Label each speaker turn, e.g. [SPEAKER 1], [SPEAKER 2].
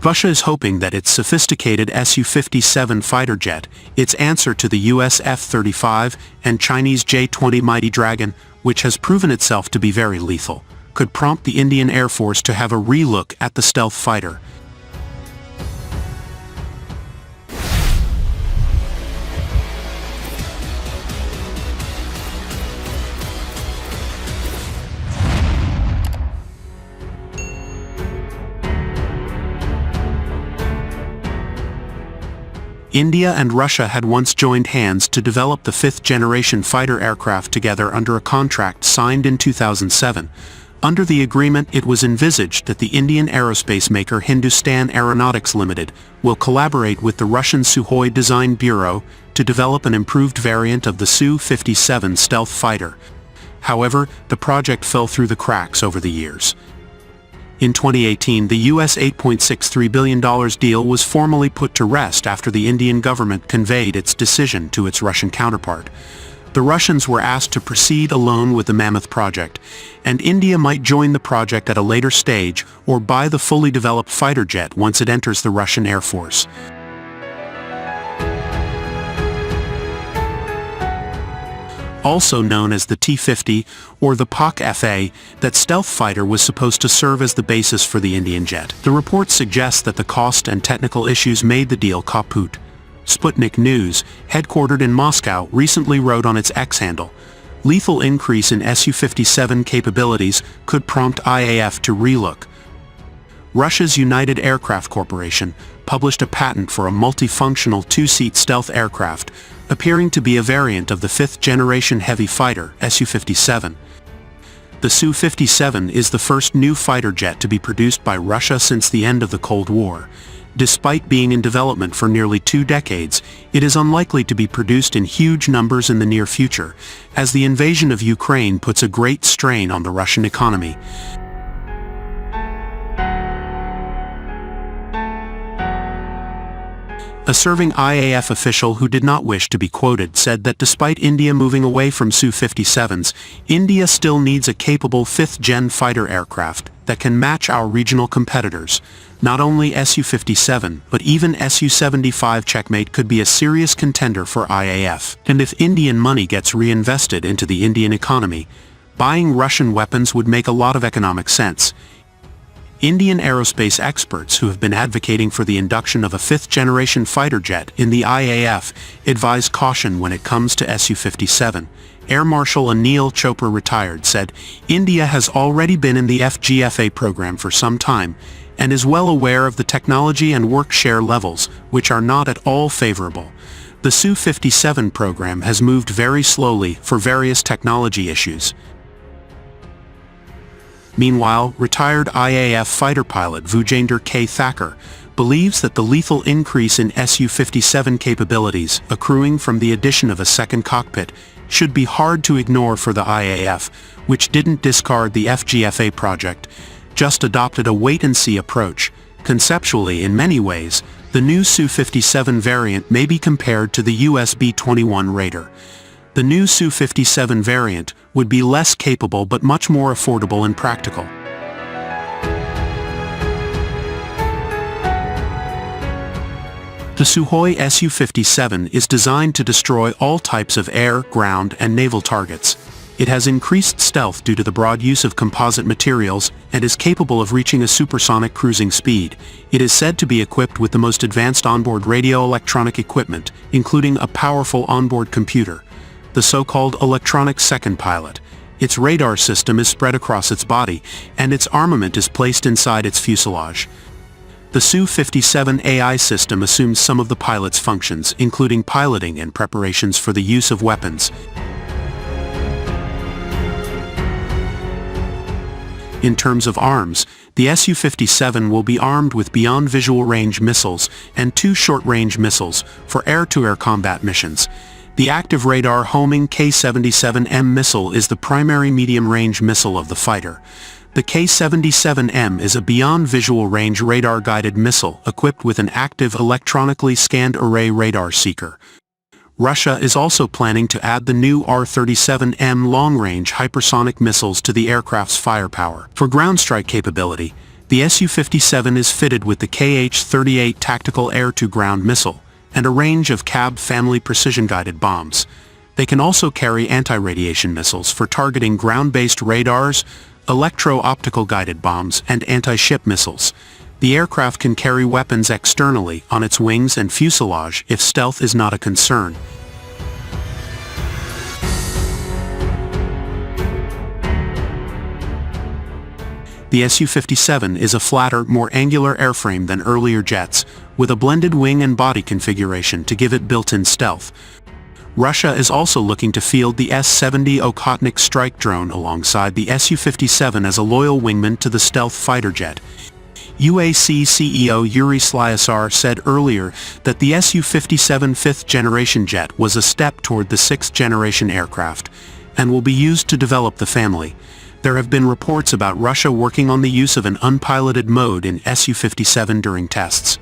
[SPEAKER 1] Russia is hoping that its sophisticated Su-57 fighter jet, its answer to the US F-35 and Chinese J-20 Mighty Dragon, which has proven itself to be very lethal, could prompt the Indian Air Force to have a relook at the stealth fighter. India and Russia had once joined hands to develop the fifth-generation fighter aircraft together under a contract signed in 2007. Under the agreement, it was envisaged that the Indian aerospace maker Hindustan Aeronautics Limited will collaborate with the Russian Sukhoi Design Bureau to develop an improved variant of the Su-57 stealth fighter. However, the project fell through the cracks over the years. In 2018, the US $8.63 billion deal was formally put to rest after the Indian government conveyed its decision to its Russian counterpart. The Russians were asked to proceed alone with the Mammoth project, and India might join the project at a later stage or buy the fully developed fighter jet once it enters the Russian Air Force. Also known as the T-50 or the Pak-FA, that stealth fighter was supposed to serve as the basis for the Indian jet. The report suggests that the cost and technical issues made the deal kaput. Sputnik News, headquartered in Moscow, recently wrote on its X handle, "Lethal increase in Su-57 capabilities could prompt IAF to relook." Russia's United Aircraft Corporation published a patent for a multifunctional two-seat stealth aircraft, appearing to be a variant of the fifth-generation heavy fighter, Su-57. The Su-57 is the first new fighter jet to be produced by Russia since the end of the Cold War. Despite being in development for nearly 2 decades, it is unlikely to be produced in huge numbers in the near future, as the invasion of Ukraine puts a great strain on the Russian economy. A serving IAF official who did not wish to be quoted said that despite India moving away from Su-57s, India still needs a capable fifth-gen fighter aircraft that can match our regional competitors. Not only Su-57, but even Su-75 checkmate could be a serious contender for IAF. And if Indian money gets reinvested into the Indian economy, buying Russian weapons would make a lot of economic sense. Indian aerospace experts who have been advocating for the induction of a fifth-generation fighter jet in the IAF advise caution when it comes to Su-57. Air Marshal Anil Chopra, retired, said, "India has already been in the FGFA program for some time and is well aware of the technology and work share levels, which are not at all favorable. The Su-57 program has moved very slowly for various technology issues." Meanwhile, retired IAF fighter pilot Vujender K. Thakur believes that the lethal increase in Su-57 capabilities accruing from the addition of a second cockpit should be hard to ignore for the IAF, which didn't discard the FGFA project, just adopted a wait-and-see approach. Conceptually, in many ways, the new Su-57 variant may be compared to the US B-21 Raider. The new Su-57 variant would be less capable but much more affordable and practical. The Sukhoi Su-57 is designed to destroy all types of air, ground, and naval targets. It has increased stealth due to the broad use of composite materials and is capable of reaching a supersonic cruising speed. It is said to be equipped with the most advanced onboard radio-electronic equipment, including a powerful onboard computer, the so-called electronic second pilot. Its radar system is spread across its body, and its armament is placed inside its fuselage. The Su-57 AI system assumes some of the pilot's functions, including piloting and preparations for the use of weapons. In terms of arms, the Su-57 will be armed with beyond visual range missiles and 2 short-range missiles for air-to-air combat missions. The active radar homing K-77M missile is the primary medium-range missile of the fighter. The K-77M is a beyond visual range radar-guided missile equipped with an active electronically scanned array radar seeker. Russia is also planning to add the new R-37M long-range hypersonic missiles to the aircraft's firepower. For ground strike capability, The Su-57 is fitted with the Kh-38 tactical air-to-ground missile and a range of Cab family precision-guided bombs. They can also carry anti-radiation missiles for targeting ground-based radars, electro-optical guided bombs, and anti-ship missiles. The aircraft can carry weapons externally on its wings and fuselage if stealth is not a concern. The Su-57 is a flatter, more angular airframe than earlier jets, with a blended wing and body configuration to give it built-in stealth. Russia is also looking to field the S-70 Okhotnik strike drone alongside the Su-57 as a loyal wingman to the stealth fighter jet. UAC CEO Yuri Slyasar said earlier that the Su-57 fifth-generation jet was a step toward the sixth-generation aircraft, and will be used to develop the family. There have been reports about Russia working on the use of an unpiloted mode in Su-57 during tests.